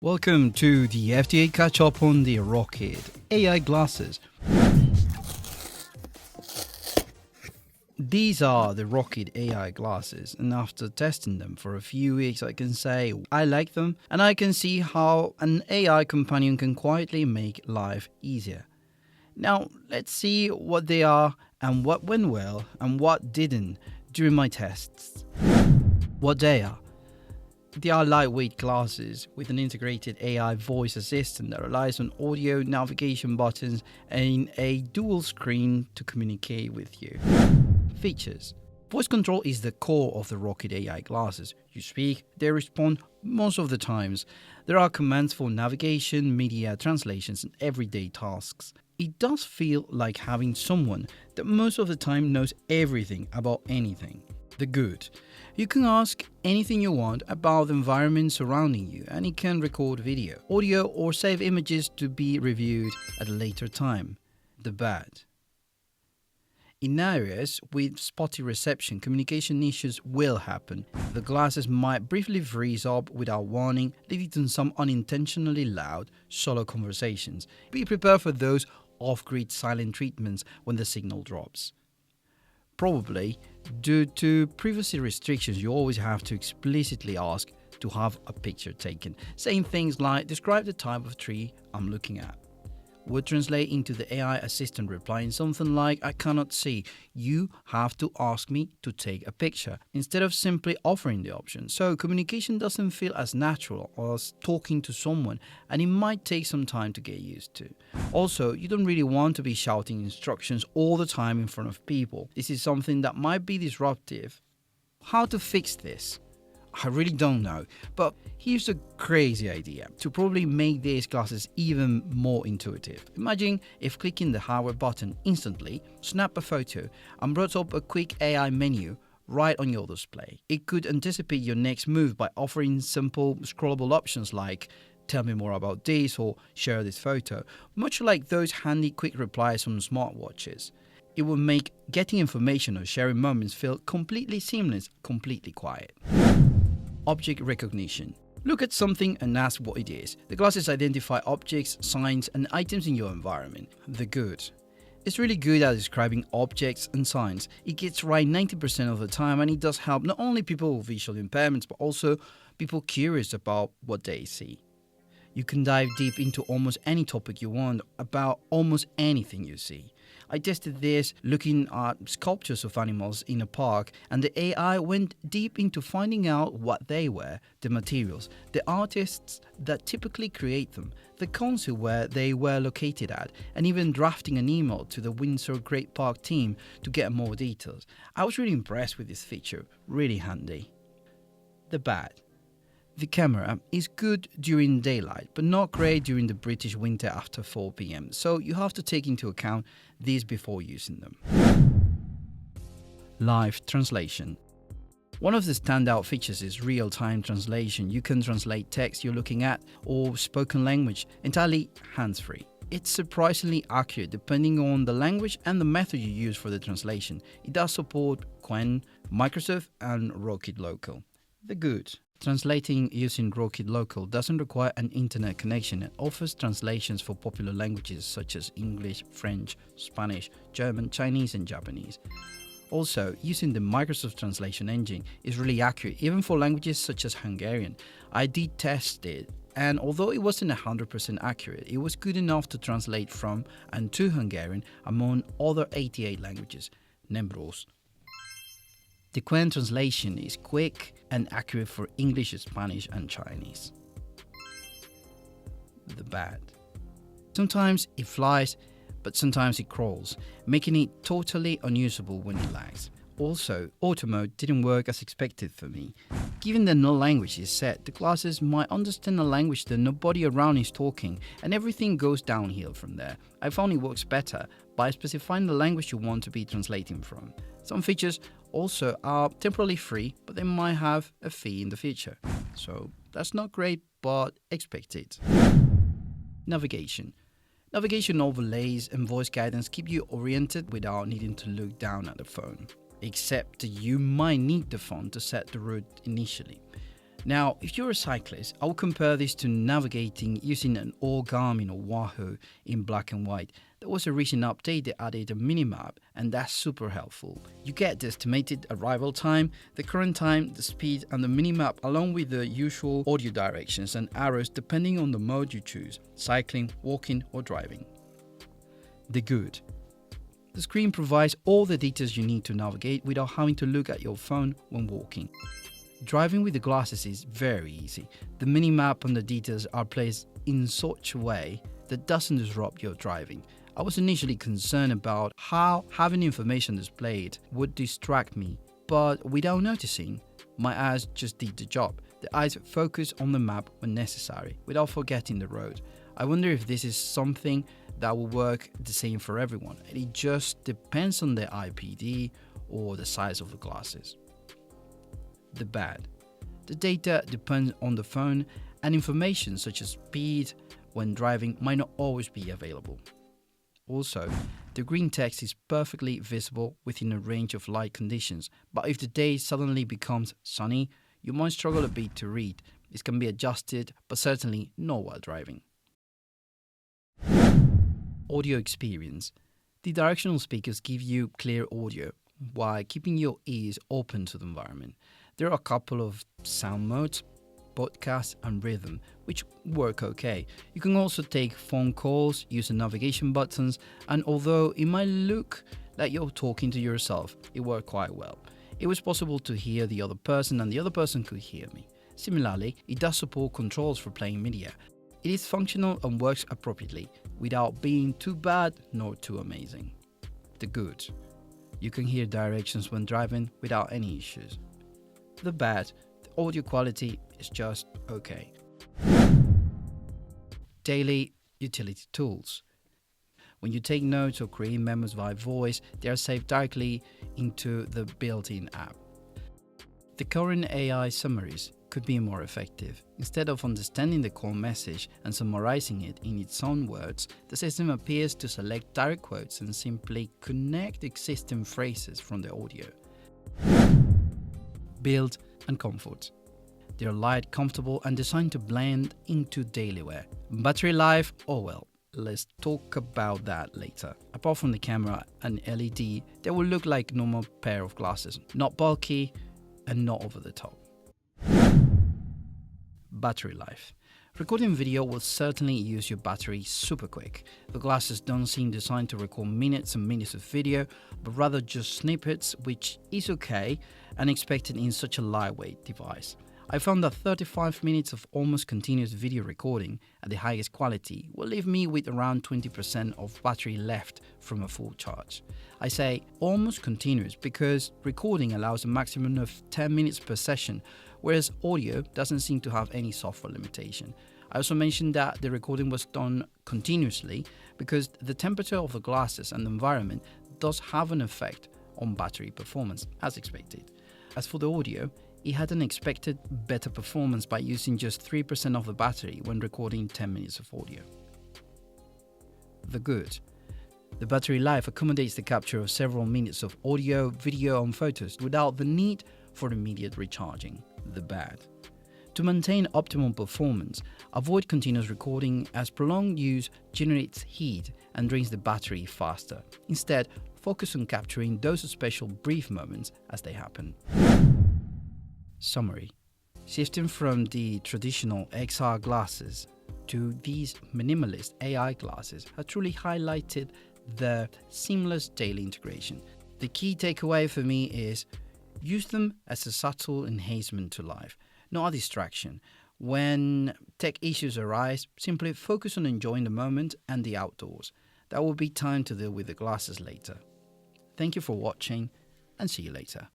Welcome to the FDA catch-up on the Rokid AI glasses. These are the Rokid AI glasses, and after testing them for a few weeks I can say I like them, and I can see how an AI companion can quietly make life easier. Now let's see what they are and what went well and what didn't during my tests. What they are. They are lightweight glasses with an integrated AI voice assistant that relies on audio, navigation buttons, and a dual screen to communicate with you. Features. Voice control is the core of the Rokid AI glasses. You speak, they respond most of the times. There are commands for navigation, media, translations, and everyday tasks. It does feel like having someone that most of the time knows everything about anything. The good. You can ask anything you want about the environment surrounding you, and it can record video, audio, or save images to be reviewed at a later time. The bad. In areas with spotty reception, communication issues will happen. The glasses might briefly freeze up without warning, leading to some unintentionally loud solo conversations. Be prepared for those off-grid silent treatments when the signal drops. Probably, due to privacy restrictions, you always have to explicitly ask to have a picture taken, saying things like, describe the type of tree I'm looking at. Would translate into the AI assistant replying something like, I cannot see, you have to ask me to take a picture, instead of simply offering the option. So communication doesn't feel as natural as talking to someone, and it might take some time to get used to. Also, you don't really want to be shouting instructions all the time in front of people. This is something that might be disruptive. How to fix this? I really don't know, but here's a crazy idea to probably make these glasses even more intuitive. Imagine if clicking the hardware button instantly, snap a photo, and brought up a quick AI menu right on your display. It could anticipate your next move by offering simple scrollable options like tell me more about this or share this photo, much like those handy quick replies on smartwatches. It will make getting information or sharing moments feel completely seamless, completely quiet. Object recognition. Look at something and ask what it is. The glasses identify objects, signs, and items in your environment. The good. It's really good at describing objects and signs. It gets right 90% of the time, and it does help not only people with visual impairments but also people curious about what they see. You can dive deep into almost any topic you want about almost anything you see. I tested this looking at sculptures of animals in a park, and the AI went deep into finding out what they were, the materials, the artists that typically create them, the council where they were located at, and even drafting an email to the Windsor Great Park team to get more details. I was really impressed with this feature, really handy. The bad. The camera is good during daylight, but not great during the British winter after 4 p.m, so you have to take into account these before using them. Live translation. One of the standout features is real-time translation. You can translate text you're looking at or spoken language entirely hands-free. It's surprisingly accurate depending on the language and the method you use for the translation. It does support Qwen, Microsoft, and Rokid Local. The good. Translating using Rokid Local doesn't require an internet connection and offers translations for popular languages such as English, French, Spanish, German, Chinese, and Japanese. Also, using the Microsoft translation engine is really accurate even for languages such as Hungarian. I did test it, and although it wasn't 100% accurate, it was good enough to translate from and to Hungarian among other 88 languages. Nembros. The Qwen translation is quick and accurate for English, Spanish, and Chinese. The bad. Sometimes it flies, but sometimes it crawls, making it totally unusable when it lags. Also, auto mode didn't work as expected for me. Given that no language is set, the glasses might understand a language that nobody around is talking, and everything goes downhill from there. I found it works better by specifying the language you want to be translating from. Some features also are temporarily free, but they might have a fee in the future. So that's not great, but expect it. Navigation. Navigation overlays and voice guidance keep you oriented without needing to look down at the phone, except you might need the phone to set the route initially. Now, if you're a cyclist, I will compare this to navigating using an old Garmin or Wahoo in black and white. There was a recent update that added a mini-map, and that's super helpful. You get the estimated arrival time, the current time, the speed, and the mini-map along with the usual audio directions and arrows depending on the mode you choose, cycling, walking, or driving. The good. The screen provides all the details you need to navigate without having to look at your phone when walking. Driving with the glasses is very easy. The mini-map and the details are placed in such a way that doesn't disrupt your driving. I was initially concerned about how having information displayed would distract me, but without noticing, my eyes just did the job. The eyes focus on the map when necessary, without forgetting the road. I wonder if this is something that will work the same for everyone, and it just depends on the IPD or the size of the glasses. The bad. The data depends on the phone, and information such as speed when driving might not always be available. Also, the green text is perfectly visible within a range of light conditions, but if the day suddenly becomes sunny, you might struggle a bit to read. This can be adjusted, but certainly not while driving. Audio experience. The directional speakers give you clear audio while keeping your ears open to the environment. There are a couple of sound modes, podcast and rhythm, which work okay. You can also take phone calls, use the navigation buttons, and although it might look like you're talking to yourself, it worked quite well. It was possible to hear the other person and the other person could hear me. Similarly, it does support controls for playing media. It is functional and works appropriately, without being too bad nor too amazing. The good. You can hear directions when driving without any issues. The bad. The audio quality is just okay. Daily utility tools. When you take notes or create memos via voice, they are saved directly into the built-in app. The current AI summaries could be more effective. Instead of understanding the call message and summarizing it in its own words, the system appears to select direct quotes and simply connect existing phrases from the audio. Build and comfort. They are light, comfortable, and designed to blend into daily wear. Battery life, oh well, let's talk about that later. Apart from the camera and LED, they will look like a normal pair of glasses, not bulky and not over the top. Battery life. Recording video will certainly use your battery super quick. The glasses don't seem designed to record minutes and minutes of video, but rather just snippets, which is okay and expected in such a lightweight device. I found that 35 minutes of almost continuous video recording at the highest quality will leave me with around 20% of battery left from a full charge. I say almost continuous because recording allows a maximum of 10 minutes per session, whereas audio doesn't seem to have any software limitation. I also mentioned that the recording was done continuously because the temperature of the glasses and the environment does have an effect on battery performance, as expected. As for the audio, it had an expected better performance by using just 3% of the battery when recording 10 minutes of audio. The good. The battery life accommodates the capture of several minutes of audio, video, and photos without the need for immediate recharging. The bad. To maintain optimal performance, avoid continuous recording as prolonged use generates heat and drains the battery faster. Instead, focus on capturing those special brief moments as they happen. Summary. Shifting from the traditional XR glasses to these minimalist AI glasses has truly highlighted the seamless daily integration. The key takeaway for me is use them as a subtle enhancement to life, not a distraction. When tech issues arise, simply focus on enjoying the moment and the outdoors. There will be time to deal with the glasses later. Thank you for watching and see you later.